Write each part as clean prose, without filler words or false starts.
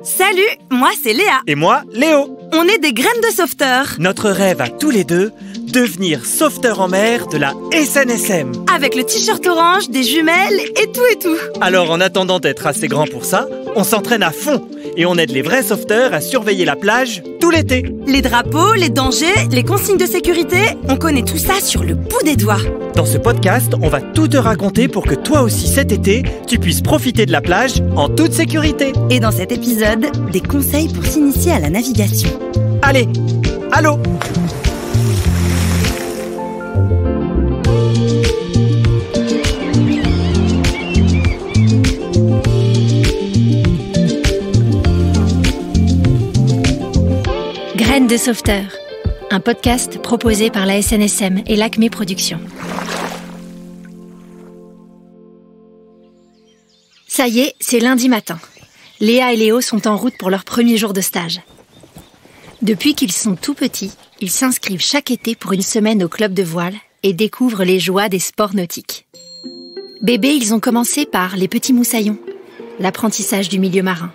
Salut, moi c'est Léa. Et moi, Léo. On est des graines de sauveteurs. Notre rêve à tous les deux, devenir sauveteurs en mer de la SNSM. Avec le t-shirt orange, des jumelles et tout. Alors en attendant d'être assez grand pour ça, on s'entraîne à fond et on aide les vrais sauveteurs à surveiller la plage tout l'été. Les drapeaux, les dangers, les consignes de sécurité, on connaît tout ça sur le bout des doigts. Dans ce podcast, on va tout te raconter pour que toi aussi cet été, tu puisses profiter de la plage en toute sécurité. Et dans cet épisode, des conseils pour s'initier à la navigation. Allez, à l'eau! Graines de sauveteurs, un podcast proposé par la SNSM et l'Acme Productions. Ça y est, c'est lundi matin. Léa et Léo sont en route pour leur premier jour de stage. Depuis qu'ils sont tout petits, ils s'inscrivent chaque été pour une semaine au club de voile et découvrent les joies des sports nautiques. Bébés, ils ont commencé par les petits moussaillons, l'apprentissage du milieu marin,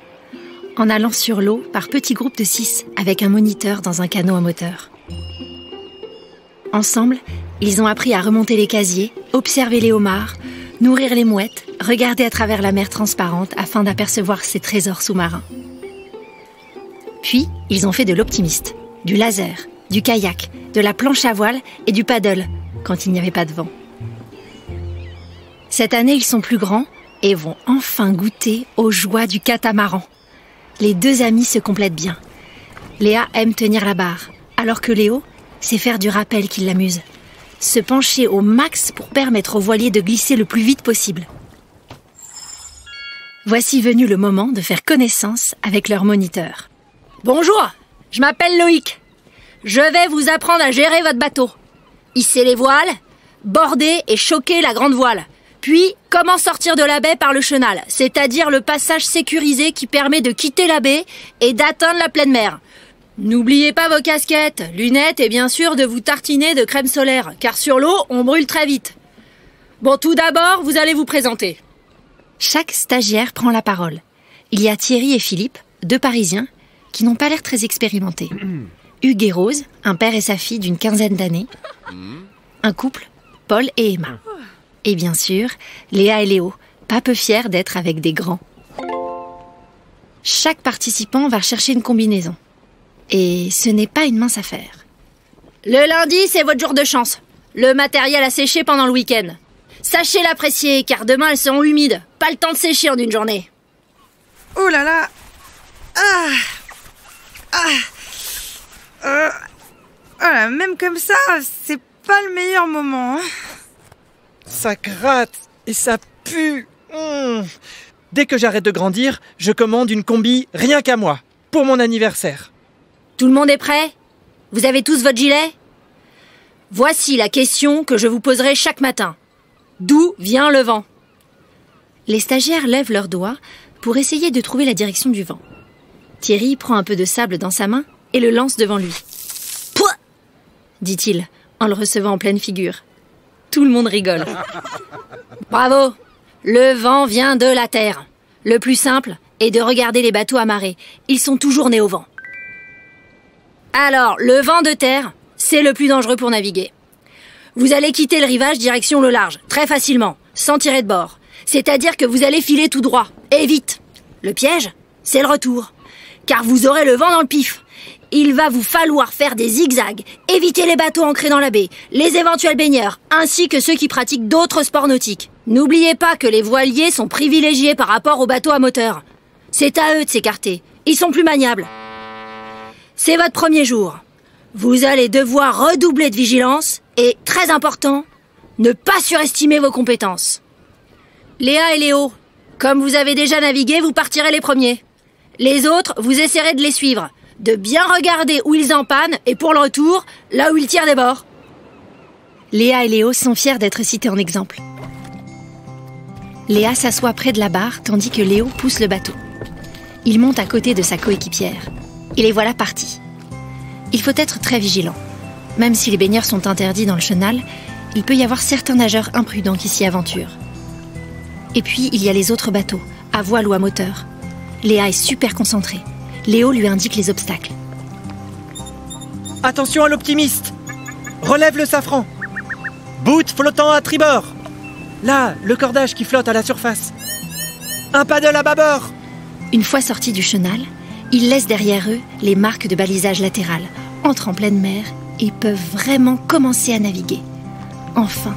en allant sur l'eau par petits groupes de 6 avec un moniteur dans un canot à moteur. Ensemble, ils ont appris à remonter les casiers, observer les homards, nourrir les mouettes, regarder à travers la mer transparente afin d'apercevoir ces trésors sous-marins. Puis, ils ont fait de l'optimiste, du laser, du kayak, de la planche à voile et du paddle, quand il n'y avait pas de vent. Cette année, ils sont plus grands et vont enfin goûter aux joies du catamaran. Les deux amis se complètent bien. Léa aime tenir la barre, alors que Léo sait faire du rappel qui l'amuse. Se pencher au max pour permettre au voilier de glisser le plus vite possible. Voici venu le moment de faire connaissance avec leur moniteur. Bonjour, je m'appelle Loïc. Je vais vous apprendre à gérer votre bateau. Hisser les voiles, border et choquer la grande voile. Puis, comment sortir de la baie par le chenal, c'est-à-dire le passage sécurisé qui permet de quitter la baie et d'atteindre la pleine mer. N'oubliez pas vos casquettes, lunettes et bien sûr de vous tartiner de crème solaire, car sur l'eau, on brûle très vite. Bon, tout d'abord, vous allez vous présenter. Chaque stagiaire prend la parole. Il y a Thierry et Philippe, deux Parisiens, qui n'ont pas l'air très expérimentés. Hugues et Rose, un père et sa fille d'une 15aine d'années. Un couple, Paul et Emma. Et bien sûr, Léa et Léo, pas peu fiers d'être avec des grands. Chaque participant va chercher une combinaison. Et ce n'est pas une mince affaire. Le lundi, c'est votre jour de chance. Le matériel a séché pendant le week-end. Sachez l'apprécier, car demain elles seront humides. Pas le temps de sécher en une journée. Oh là là. Voilà, même comme ça, c'est pas le meilleur moment. Ça gratte et ça pue. Dès que j'arrête de grandir, je commande une combi rien qu'à moi, pour mon anniversaire. Tout le monde est prêt? Vous avez tous votre gilet? Voici la question que je vous poserai chaque matin. D'où vient le vent? Les stagiaires lèvent leurs doigts pour essayer de trouver la direction du vent. Thierry prend un peu de sable dans sa main et le lance devant lui. « Pouah !» dit-il, en le recevant en pleine figure. Tout le monde rigole. Bravo! Le vent vient de la terre. Le plus simple est de regarder les bateaux amarrés. Ils sont toujours nés au vent. Alors, le vent de terre, c'est le plus dangereux pour naviguer. Vous allez quitter le rivage direction le large, très facilement, sans tirer de bord. C'est-à-dire que vous allez filer tout droit, et vite. Le piège, c'est le retour. Car vous aurez le vent dans le pif. Il va vous falloir faire des zigzags, éviter les bateaux ancrés dans la baie, les éventuels baigneurs, ainsi que ceux qui pratiquent d'autres sports nautiques. N'oubliez pas que les voiliers sont privilégiés par rapport aux bateaux à moteur. C'est à eux de s'écarter. Ils sont plus maniables. C'est votre premier jour. Vous allez devoir redoubler de vigilance et, très important, ne pas surestimer vos compétences. Léa et Léo, comme vous avez déjà navigué, vous partirez les premiers. Les autres, vous essaierez de les suivre, de bien regarder où ils empannent et pour le retour, là où ils tirent des bords. Léa et Léo sont fiers d'être cités en exemple. Léa s'assoit près de la barre tandis que Léo pousse le bateau. Il monte à côté de sa coéquipière. Et les voilà partis. Il faut être très vigilant. Même si les baigneurs sont interdits dans le chenal, il peut y avoir certains nageurs imprudents qui s'y aventurent. Et puis, il y a les autres bateaux, à voile ou à moteur. Léa est super concentrée. Léo lui indique les obstacles. Attention à l'optimiste. Relève le safran. Boot flottant à tribord. Là, le cordage qui flotte à la surface. Un paddle à bâbord. Une fois sortis du chenal, ils laissent derrière eux les marques de balisage latéral, entrent en pleine mer et peuvent vraiment commencer à naviguer. Enfin.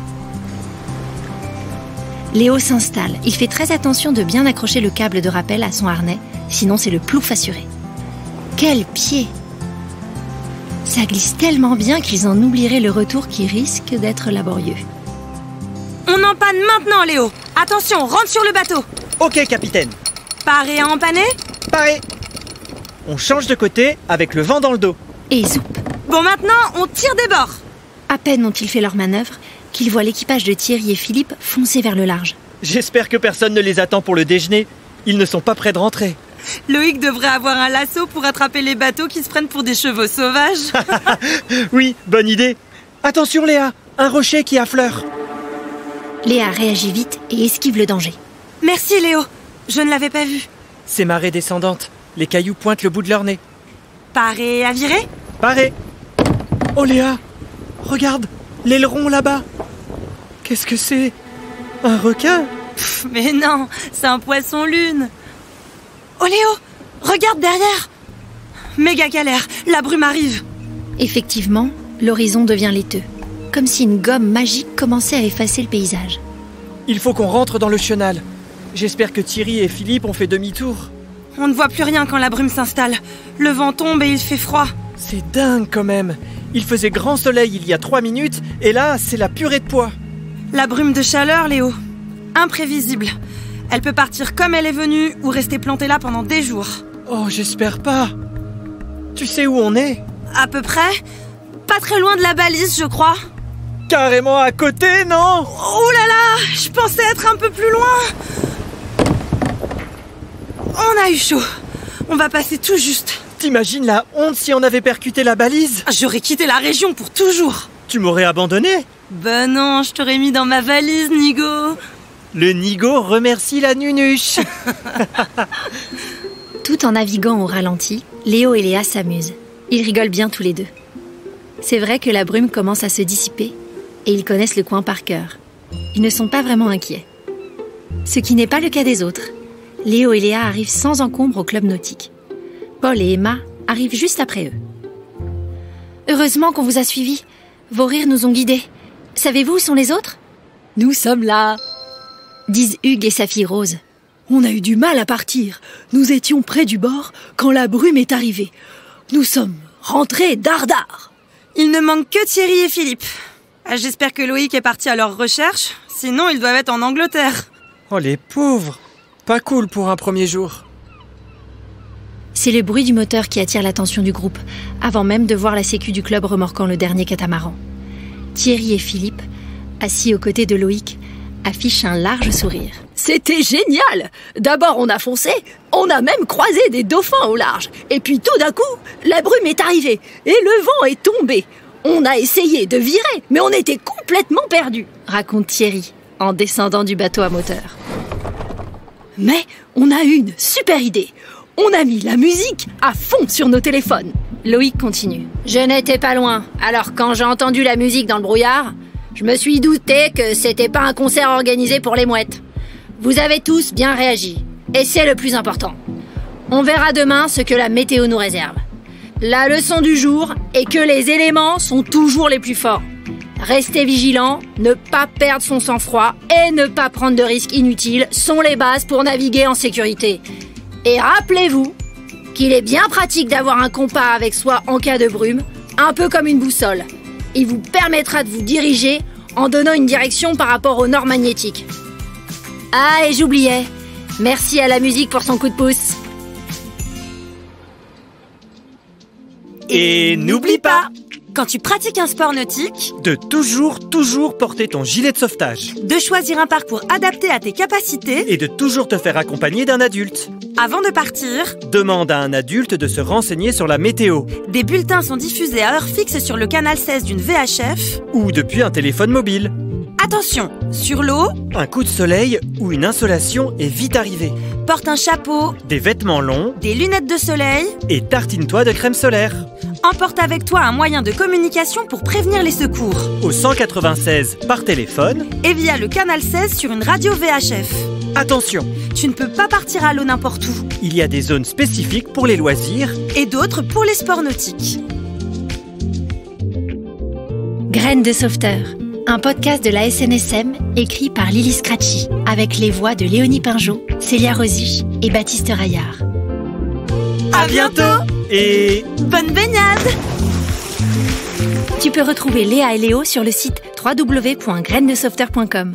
Léo s'installe. Il fait très attention de bien accrocher le câble de rappel à son harnais, sinon c'est le plouf assuré. Quel pied! Ça glisse tellement bien qu'ils en oublieraient le retour qui risque d'être laborieux. On empanne maintenant, Léo. Attention, rentre sur le bateau. Ok, capitaine. Paré à empanner? Paré. On change de côté avec le vent dans le dos. Et zoup! Bon, maintenant, on tire des bords. À peine ont-ils fait leur manœuvre qu'ils voient l'équipage de Thierry et Philippe foncer vers le large. J'espère que personne ne les attend pour le déjeuner. Ils ne sont pas près de rentrer. Loïc devrait avoir un lasso pour attraper les bateaux qui se prennent pour des chevaux sauvages. Oui, bonne idée. Attention Léa, un rocher qui affleure. Léa réagit vite et esquive le danger. Merci Léo, je ne l'avais pas vu. C'est marée descendante. Les cailloux pointent le bout de leur nez. Paré à virer? Paré. Oh Léa, regarde, l'aileron là-bas. Qu'est-ce que c'est? Un requin? Mais non, c'est un poisson-lune. Oh Léo, regarde derrière. Méga galère, la brume arrive. Effectivement, l'horizon devient laiteux, comme si une gomme magique commençait à effacer le paysage. Il faut qu'on rentre dans le chenal. J'espère que Thierry et Philippe ont fait demi-tour. On ne voit plus rien quand la brume s'installe. Le vent tombe et il fait froid. C'est dingue quand même. Il faisait grand soleil il y a 3 minutes et là, c'est la purée de pois. La brume de chaleur, Léo. Imprévisible. Elle peut partir comme elle est venue ou rester plantée là pendant des jours. Oh, j'espère pas. Tu sais où on est? À peu près. Pas très loin de la balise, je crois. Carrément à côté, non? Oh là là, je pensais être un peu plus loin. On a eu chaud. On va passer tout juste. T'imagines la honte si on avait percuté la balise? J'aurais quitté la région pour toujours. Tu m'aurais abandonné? Ben non, je t'aurais mis dans ma valise, Nigo. Le Nigo remercie la nunuche. Tout en naviguant au ralenti, Léo et Léa s'amusent. Ils rigolent bien tous les deux. C'est vrai que la brume commence à se dissiper et ils connaissent le coin par cœur. Ils ne sont pas vraiment inquiets. Ce qui n'est pas le cas des autres. Léo et Léa arrivent sans encombre au club nautique. Paul et Emma arrivent juste après eux. Heureusement qu'on vous a suivis. Vos rires nous ont guidés. Savez-vous où sont les autres? Nous sommes là, Disent Hugues et sa fille Rose. On a eu du mal à partir. Nous étions près du bord quand la brume est arrivée. Nous sommes rentrés dardard. Il ne manque que Thierry et Philippe. J'espère que Loïc est parti à leur recherche. Sinon, ils doivent être en Angleterre. Oh les pauvres. Pas cool pour un premier jour. C'est le bruit du moteur qui attire l'attention du groupe, avant même de voir la sécu du club remorquant le dernier catamaran. Thierry et Philippe, assis aux côtés de Loïc, affichent un large sourire. C'était génial. D'abord on a foncé, on a même croisé des dauphins au large. Et puis tout d'un coup, la brume est arrivée et le vent est tombé. On a essayé de virer, mais on était complètement perdus, Raconte Thierry, en descendant du bateau à moteur. Mais on a eu une super idée. On a mis la musique à fond sur nos téléphones. Loïc continue. Je n'étais pas loin. Alors quand j'ai entendu la musique dans le brouillard, je me suis douté que c'était pas un concert organisé pour les mouettes. Vous avez tous bien réagi. Et c'est le plus important. On verra demain ce que la météo nous réserve. La leçon du jour est que les éléments sont toujours les plus forts. Rester vigilant, ne pas perdre son sang-froid et ne pas prendre de risques inutiles sont les bases pour naviguer en sécurité. Et rappelez-vous qu'il est bien pratique d'avoir un compas avec soi en cas de brume, un peu comme une boussole. Il vous permettra de vous diriger en donnant une direction par rapport au nord magnétique. Ah, et j'oubliais, merci à la musique pour son coup de pouce. Et n'oublie pas Quand tu pratiques un sport nautique, de toujours porter ton gilet de sauvetage. de choisir un parcours adapté à tes capacités. Et de toujours te faire accompagner d'un adulte. Avant de partir, Demande à un adulte de se renseigner sur la météo. des bulletins sont diffusés à heure fixe sur le canal 16 d'une VHF. Ou depuis un téléphone mobile. Attention, sur l'eau, Un coup de soleil ou une insolation est vite arrivé. porte un chapeau, Des vêtements longs des lunettes de soleil. et tartine-toi de crème solaire. Emporte avec toi un moyen de communication pour prévenir les secours. Au 196 par téléphone. Et via le canal 16 sur une radio VHF. Attention, Tu ne peux pas partir à l'eau n'importe où. il y a des zones spécifiques pour les loisirs. Et d'autres pour les sports nautiques. Graines de sauveteur, un podcast de la SNSM écrit par Lily Scratchy, avec les voix de Léonie Pinjot, Célia Rosich et Baptiste Raillard. À bientôt. Et Bonne baignade. Tu peux retrouver Léa et Léo sur le site www.grainesdesauveteurs.com.